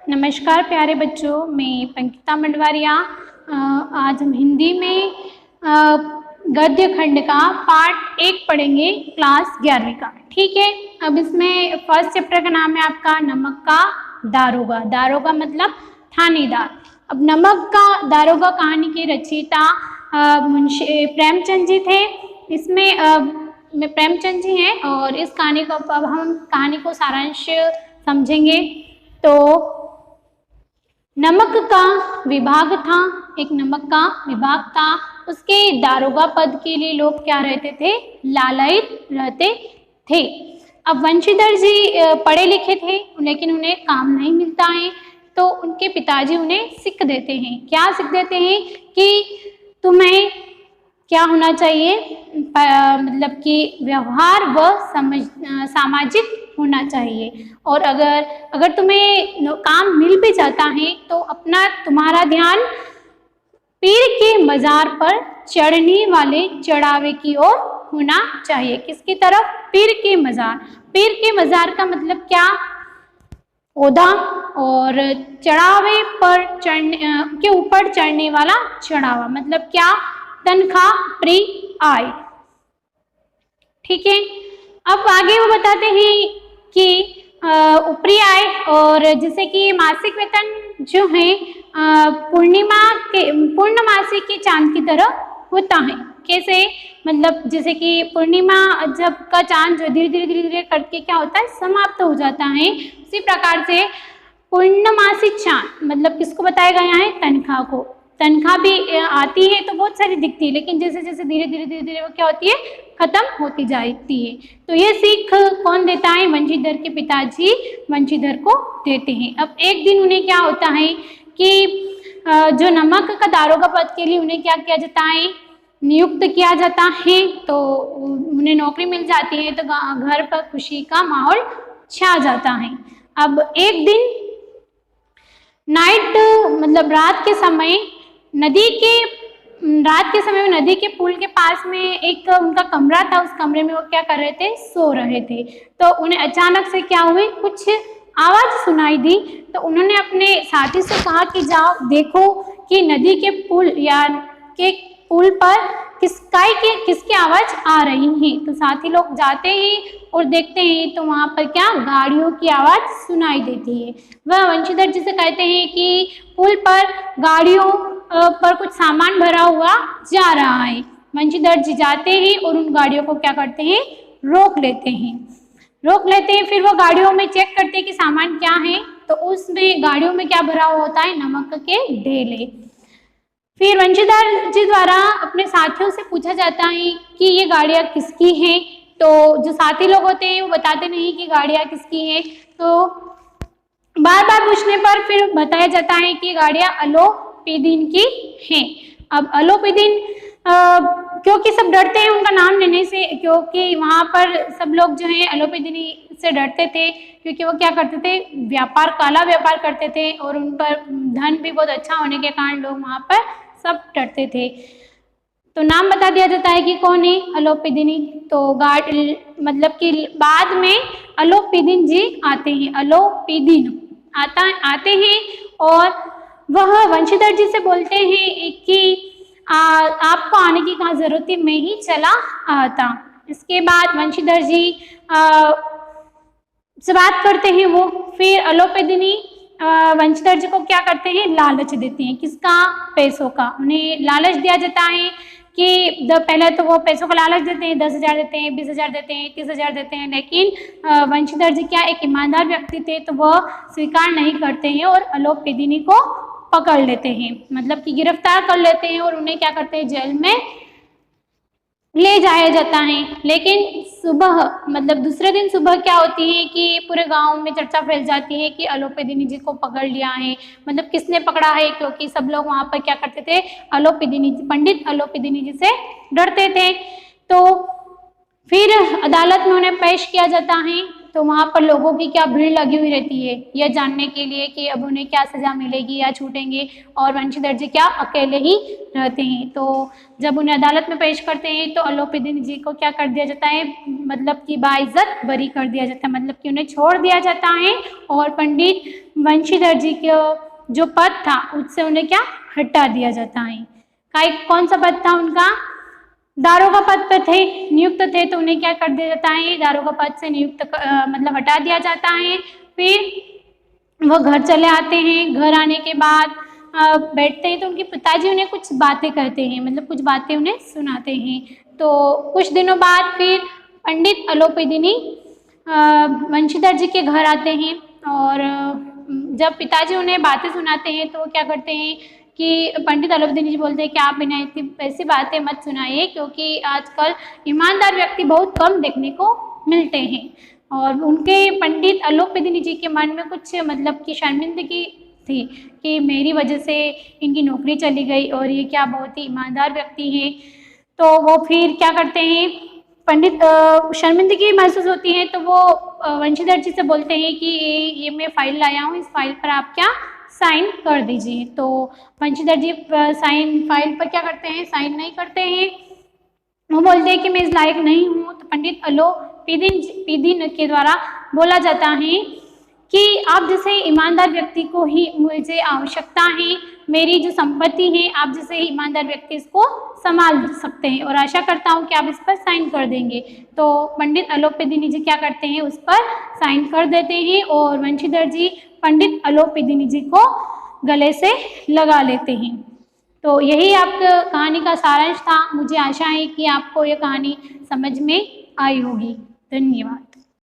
नमस्कार प्यारे बच्चों, मैं पंकिता मंडवारिया। आज हम हिंदी में गद्य खंड का पार्ट 1 पढ़ेंगे, क्लास 11वीं का। ठीक है। अब इसमें फर्स्ट चैप्टर का नाम है आपका नमक का दारोगा। दारोगा मतलब थानेदार। अब नमक का दारोगा कहानी के रचयिता मुंशी प्रेमचंद जी थे। इसमें प्रेमचंद जी हैं और इस कहानी को अब हम कहानी को सारांश समझेंगे। तो नमक का विभाग था, एक नमक का विभाग था। उसके दारोगा पद के लिए लोग क्या रहते थे? लालायित रहते थे। अब वंशीधर जी पढ़े लिखे थे लेकिन उन्हें काम नहीं मिलता है, तो उनके पिताजी उन्हें सीख देते हैं। क्या सीख देते हैं कि तुम्हें क्या होना चाहिए, मतलब कि व्यवहार व सामाजिक होना चाहिए। और अगर तुम्हें काम मिल भी जाता है तो तुम्हारा ध्यान पीर के मजार पर चढ़ने वाले चढ़ावे की ओर होना चाहिए। किसकी तरफ? पीर के मजार। पीर के मजार का मतलब क्या? ओदा। और चढ़ावे पर चढ़ने के ऊपर चढ़ने वाला चढ़ावा मतलब क्या? तनख्वाह प्री आय। ठीक है। अब आगे वो बताते हैं कि ऊपरी आय और जैसे कि मासिक वेतन जो है पूर्णमासी के चांद की तरह होता है। कैसे? मतलब जैसे कि पूर्णिमा जब का चांद जो धीरे धीरे करके क्या होता है, समाप्त हो जाता है, उसी प्रकार से पूर्णमासी चांद मतलब किसको बताया गया है? तनख्वाह को। तनख्वाह भी आती है तो बहुत सारी दिखती है, लेकिन जैसे जैसे धीरे धीरे वो क्या होती है? खत्म होती जाती है। तो ये सीख कौन देता है? वंशीधर के पिताजी वंशीधर को देते हैं। अब एक दिन उन्हें क्या होता है कि जो नमक का दारोगा पद के लिए उन्हें क्या किया जाता है? नियुक्त किया जाता है। तो उन्हें नौकरी मिल जाती है तो घर पर खुशी का माहौल छा जाता है। अब एक दिन नाइट मतलब रात के समय नदी के पुल के पास में एक उनका कमरा था। उस कमरे में वो क्या कर रहे थे? सो रहे थे। तो उन्हें अचानक से क्या हुई? कुछ आवाज सुनाई दी। तो उन्होंने अपने साथी से कहा कि जाओ देखो कि नदी के पुल पर किसकी आवाज आ रही है। तो साथी लोग जाते हैं और देखते हैं तो वहां पर क्या? गाड़ियों की आवाज सुनाई देती है। वह वंशीधर जी से कहते हैं कि पुल पर गाड़ियों पर कुछ सामान भरा हुआ जा रहा है। वंशीधर जी जाते हैं और उन गाड़ियों को क्या करते हैं? रोक लेते हैं। फिर वो गाड़ियों में चेक करते हैं कि सामान क्या है। तो उसमें गाड़ियों में क्या भरा हुआ होता है? नमक के ढेले। फिर वंशीधर जी द्वारा अपने साथियों से पूछा जाता है कि ये गाड़ियाँ किसकी हैं। तो जो साथी लोग होते हैं वो बताते नहीं कि गाड़ियाँ किसकी हैं। तो बार बार पूछने पर फिर बताया जाता है कि गाड़ियाँ अलोपीदीन की हैं। अब अलोपीदीन क्योंकि सब डरते हैं उनका नाम लेने से, क्योंकि वहाँ पर सब लोग जो है अलोपीदीनी से डरते थे, क्योंकि वो क्या करते थे? काला व्यापार करते थे और उन पर धन भी बहुत अच्छा होने के कारण लोग वहाँ पर सब डरते थे। तो नाम बता दिया जाता है कि कौन है? अलोपीदीनी। तो मतलब कि बाद में अलोपीदीन जी आते हैं। अलोपीदीन आते हैं और वह वंशीधर जी से बोलते हैं कि आपको आने की कहाँ जरूरत थी, मैं ही चला आता। इसके बाद वंशीधर जी से बात करते हैं वो। फिर अलोपीदीनी वंशीधर जी को क्या करते हैं? लालच देते हैं। किसका? पैसों का। उन्हें लालच दिया जाता है कि पहले तो वो पैसों का लालच देते हैं, 10,000 देते हैं, 20,000 देते हैं, 30,000 देते हैं। लेकिन वंशीधर जी क्या एक ईमानदार व्यक्ति थे, तो वह स्वीकार नहीं करते हैं और अलोपीदीनी को पकड़ लेते हैं, मतलब कि गिरफ्तार कर लेते हैं और उन्हें क्या करते हैं? जेल में ले जाया जाता है। लेकिन सुबह मतलब दूसरे दिन सुबह क्या होती है कि पूरे गांव में चर्चा फैल जाती है कि अलोपीदीनी जी को पकड़ लिया है। मतलब किसने पकड़ा है? क्योंकि सब लोग वहां पर क्या करते थे? पंडित अलोपीदीनी जी से डरते थे। तो फिर अदालत में उन्हें पेश किया जाता है तो वहाँ पर लोगों की क्या भीड़ लगी हुई रहती है यह जानने के लिए कि अब उन्हें क्या सज़ा मिलेगी या छूटेंगे, और वंशीधर जी क्या अकेले ही रहते हैं। तो जब उन्हें अदालत में पेश करते हैं तो अलोपीदीन जी को क्या कर दिया जाता है, मतलब कि बाइज्जत बरी कर दिया जाता है, मतलब कि उन्हें छोड़ दिया जाता है, और पंडित वंशीधर जी के जो पद था उससे उन्हें क्या हटा दिया जाता है। कौन सा पद था उनका, दारोगा पद पे थे, नियुक्त थे, तो उन्हें क्या कर दिया जाता है, दारोगा पद से नियुक्त मतलब हटा दिया जाता है। फिर वो घर चले आते हैं, घर आने के बाद बैठते हैं तो उनके पिताजी उन्हें कुछ बातें कहते हैं, मतलब कुछ बातें उन्हें सुनाते हैं। तो कुछ दिनों बाद फिर पंडित अलोपीदीनी वंशीधर जी के घर आते हैं, और जब पिताजी उन्हें बातें सुनाते हैं तो वो क्या करते हैं कि पंडित अलोपीदीन जी बोलते हैं कि आप इन्हें ऐसी बातें मत सुनाइए, क्योंकि आजकल ईमानदार व्यक्ति बहुत कम देखने को मिलते हैं। और उनके पंडित अलोपीदीन जी के मन में कुछ मतलब कि शर्मिंदगी थी कि मेरी वजह से इनकी नौकरी चली गई और ये क्या बहुत ही ईमानदार व्यक्ति हैं। तो वो फिर क्या करते हैं, पंडित शर्मिंदगी महसूस होती है तो वो वंशीधर जी से बोलते हैं कि ये मैं फाइल लाया हूँ, इस फाइल पर आप क्या साइन कर दीजिए। तो वंशीधर जी साइन फाइल पर क्या करते हैं, साइन नहीं करते हैं, वो बोलते हैं कि मैं इस लायक नहीं हूँ। तो पंडित अलोपीदीन के द्वारा बोला जाता है कि आप जैसे ईमानदार व्यक्ति को ही मुझे आवश्यकता है, मेरी जो संपत्ति है आप जैसे ईमानदार व्यक्ति इसको संभाल सकते हैं, और आशा करता हूँ कि आप इस पर साइन कर देंगे। तो पंडित अलोपीदीन जी क्या करते हैं, उस पर साइन कर देते हैं, और वंशीधर जी पंडित अलोपीदीन जी को गले से लगा लेते हैं। तो यही आपका कहानी का सारांश था। मुझे आशा है कि आपको ये कहानी समझ में आई होगी। धन्यवाद।